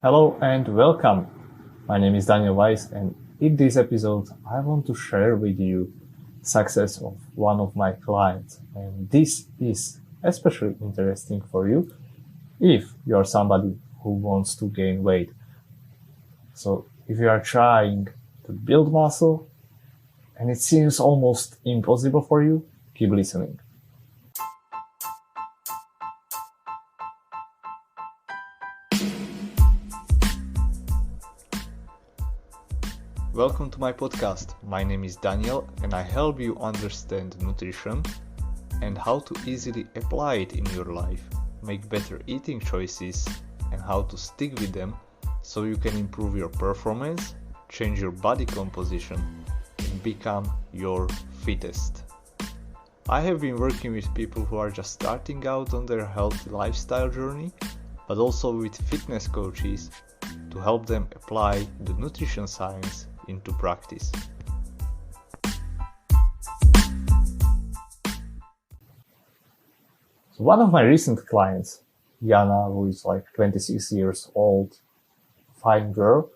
Hello and welcome. My name is Daniel Weiss, and in this episode I want to share with you success of one of my clients. And this is especially interesting for you if you are somebody who wants to gain weight. So if you are trying to build muscle and it seems almost impossible for you, keep listening. Welcome to my podcast. My name is Daniel and I help you understand nutrition and how to easily apply it in your life, make better eating choices and how to stick with them so you can improve your performance, change your body composition and become your fittest. I have been working with people who are just starting out on their healthy lifestyle journey, but also with fitness coaches to help them apply the nutrition science into practice. So one of my recent clients, Jana, who is like 26 years old, fine girl,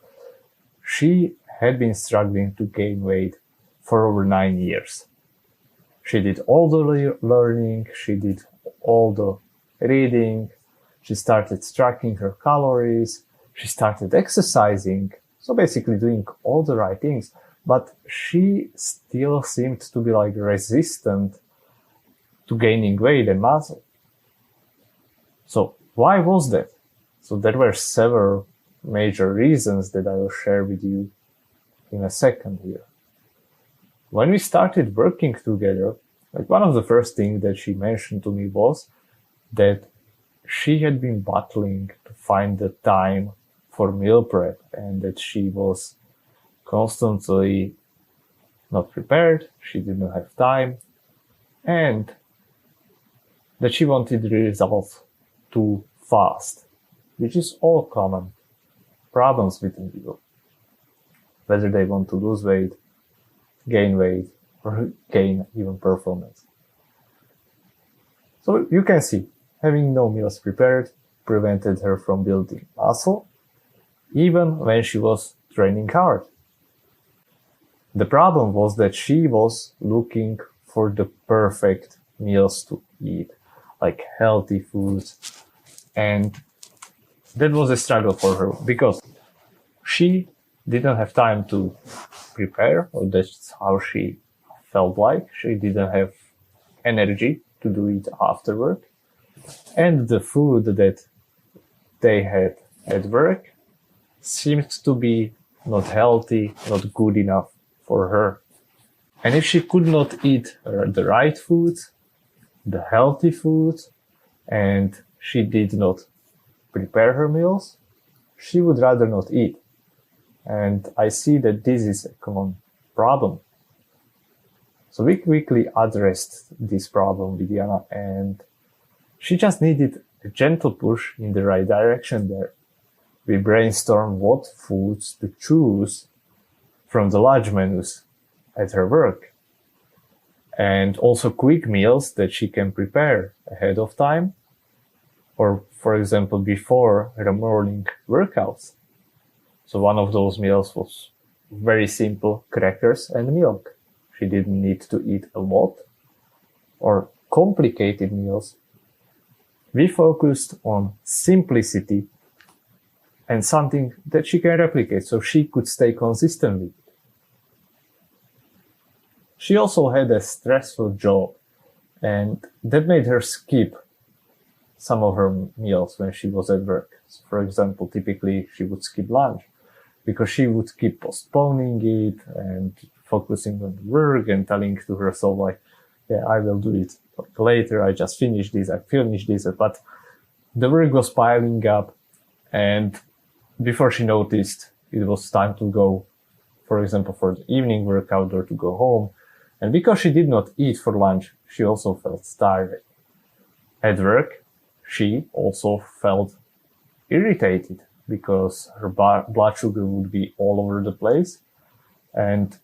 she had been struggling to gain weight for over 9 years. She did all the learning, she did all the reading, she started tracking her calories, she started exercising, so basically doing all the right things, but she still seemed to be like resistant to gaining weight and muscle. So why was that? So there were several major reasons that I will share with you in a second here. When we started working together, like one of the first things that she mentioned to me was that she had been battling to find the time for meal prep and that she was constantly not prepared, she didn't have time, and that she wanted the results too fast, which is all common problems within people, whether they want to lose weight, gain weight, or gain even performance. So you can see, having no meals prepared prevented her from building muscle, even when she was training hard. The problem was that she was looking for the perfect meals to eat, like healthy foods, and that was a struggle for her because she didn't have time to prepare, or that's how she felt like. She didn't have energy to do it after work, and the food that they had at work seemed to be not healthy, not good enough for her. And if she could not eat the right foods, the healthy foods, and she did not prepare her meals, she would rather not eat. And I see that this is a common problem. So we quickly addressed this problem with Jana, and she just needed a gentle push in the right direction there. We brainstormed what foods to choose from the large menus at her work, and also quick meals that she can prepare ahead of time, or for example before her morning workouts. So one of those meals was very simple, crackers and milk. She didn't need to eat a lot or complicated meals. We focused on simplicity and something that she can replicate so she could stay consistent with. She also had a stressful job, and that made her skip some of her meals when she was at work. So for example, typically she would skip lunch because she would keep postponing it and focusing on work and telling to herself like, yeah, I will do it later. I just finished this. But the work was piling up, and before she noticed, it was time to go, for example, for the evening workout or to go home. And because she did not eat for lunch, she also felt starving. At work, she also felt irritated because her blood sugar would be all over the place. And,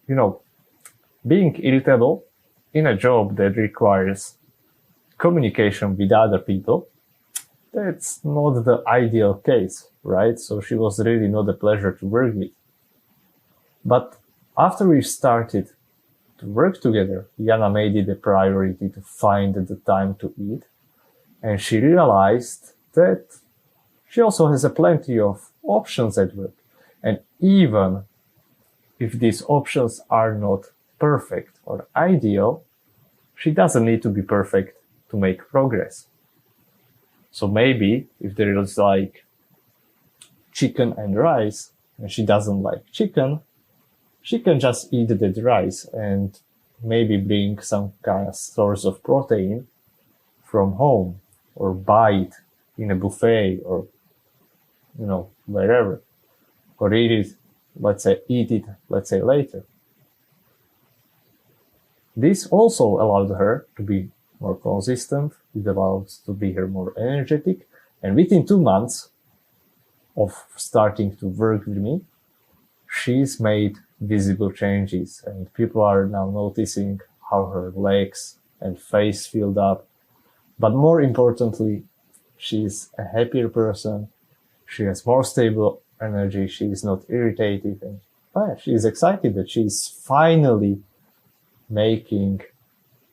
being irritable in a job that requires communication with other people that's not the ideal case, right? So she was really not a pleasure to work with. But after we started to work together, Jana made it a priority to find the time to eat. And she realized that she also has a plenty of options at work. And even if these options are not perfect or ideal, she doesn't need to be perfect to make progress. So maybe if there is like chicken and rice, and she doesn't like chicken, she can just eat that rice and maybe bring some kind of source of protein from home or buy it in a buffet or, wherever, or eat it, later. This also allowed her to be more consistent. It allowed to be her more energetic. And within 2 months of starting to work with me, she's made visible changes, and people are now noticing how her legs and face filled up. But more importantly, she's a happier person. She has more stable energy. She is not irritated, and she is excited that she's finally making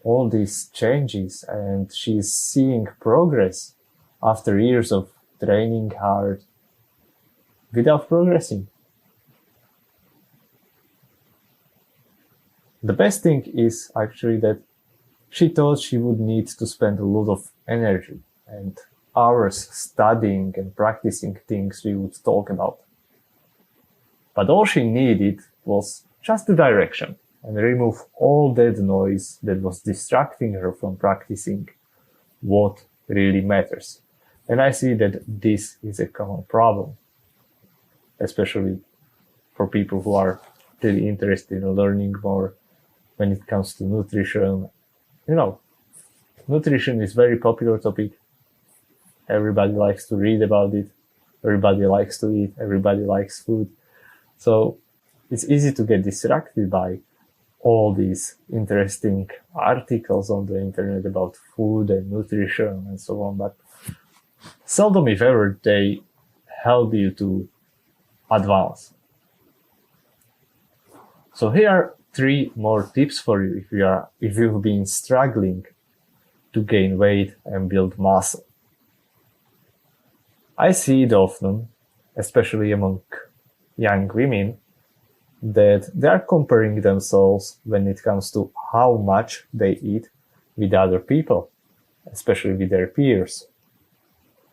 all these changes, and she's seeing progress after years of training hard without progressing. The best thing is actually that she thought she would need to spend a lot of energy and hours studying and practicing things we would talk about. But all she needed was just the direction and remove all that noise that was distracting her from practicing what really matters. And I see that this is a common problem, especially for people who are really interested in learning more when it comes to nutrition. Nutrition is a very popular topic. Everybody likes to read about it. Everybody likes to eat. Everybody likes food. So it's easy to get distracted by all these interesting articles on the internet about food and nutrition and so on. But seldom, if ever, they help you to advance. So here are 3 more tips for you if you've been struggling to gain weight and build muscle. I see it often, especially among young women, that they are comparing themselves when it comes to how much they eat with other people, especially with their peers.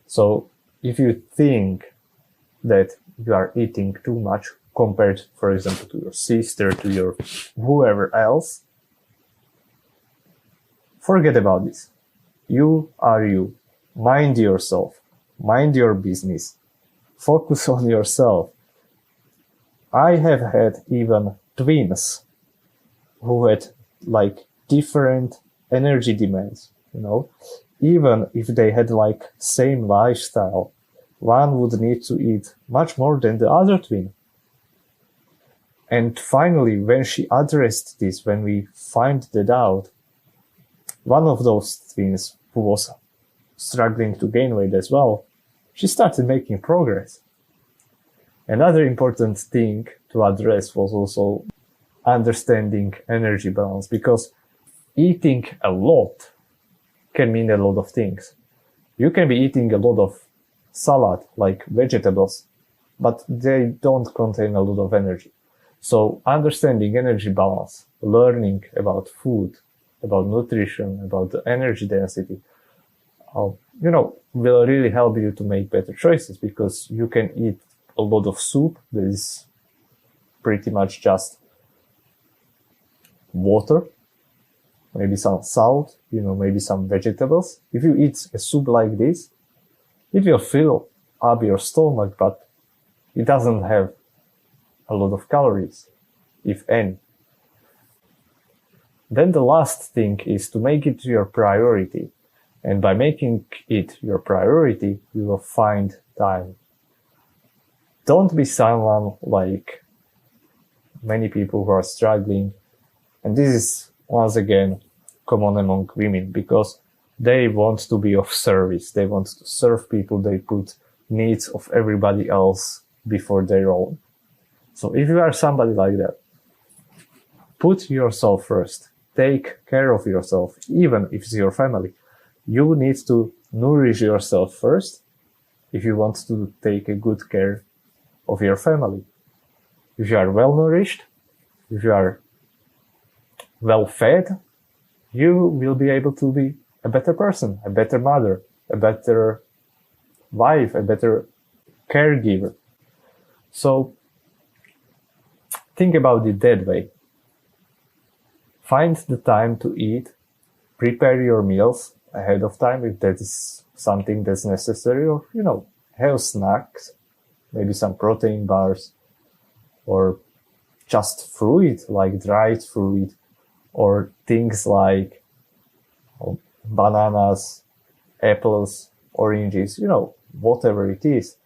So if you think that you are eating too much compared, for example, to your sister, to your whoever else, forget about this. You are you. Mind yourself. Mind your business. Focus on yourself. I have had even twins who had different energy demands, even if they had same lifestyle, one would need to eat much more than the other twin. And finally, when she addressed this, when we find that out, one of those twins who was struggling to gain weight as well, she started making progress. Another important thing to address was also understanding energy balance, because eating a lot can mean a lot of things. You can be eating a lot of salad, like vegetables, but they don't contain a lot of energy. So understanding energy balance, learning about food, about nutrition, about the energy density, will really help you to make better choices, because you can eat a lot of soup that is pretty much just water, maybe some salt, maybe some vegetables. If you eat a soup like this, it will fill up your stomach, but it doesn't have a lot of calories, if any. Then the last thing is to make it your priority. And by making it your priority, you will find time. Don't be someone like many people who are struggling. And this is, once again, common among women, because They want to be of service. They want to serve people. They put needs of everybody else before their own. So if you are somebody like that, put yourself first. Take care of yourself, even if it's your family. You need to nourish yourself first if you want to take a good care of your family. If you are well nourished, if you are well fed, you will be able to be a better person, a better mother, a better wife, a better caregiver. So think about it that way. Find the time to eat, prepare your meals ahead of time if that is something that's necessary, or, have snacks, maybe some protein bars, or just fruit, like dried fruit, or things like bananas, apples, oranges, whatever it is.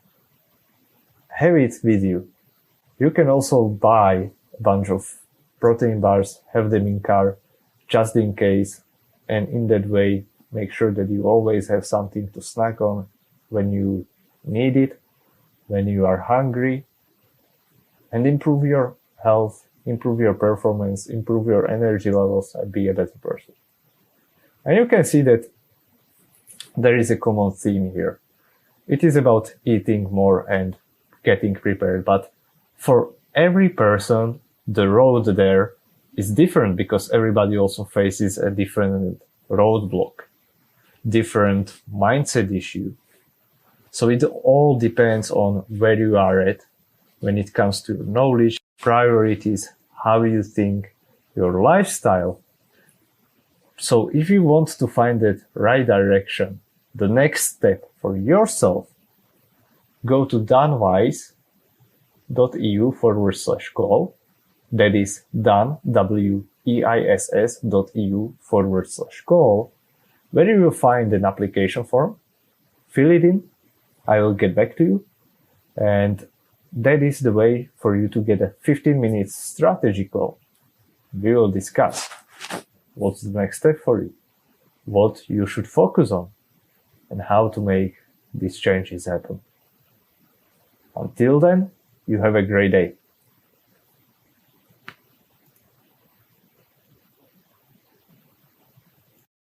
Have it with you. You can also buy a bunch of protein bars, have them in car, just in case, and in that way, make sure that you always have something to snack on when you need it, when you are hungry, and improve your health, improve your performance, improve your energy levels, and be a better person. And you can see that there is a common theme here. It is about eating more and getting prepared, but for every person, the road there is different because everybody also faces a different roadblock, different mindset issue. So it all depends on where you are at when it comes to knowledge, priorities, how you think, your lifestyle. So if you want to find that right direction, the next step for yourself, go to danweiss.eu/call. That is Dan, WEISS.eu/call, where you will find an application form. Fill it in. I will get back to you. And that is the way for you to get a 15-minute strategy call. We will discuss what's the next step for you, what you should focus on, and how to make these changes happen. Until then, you have a great day.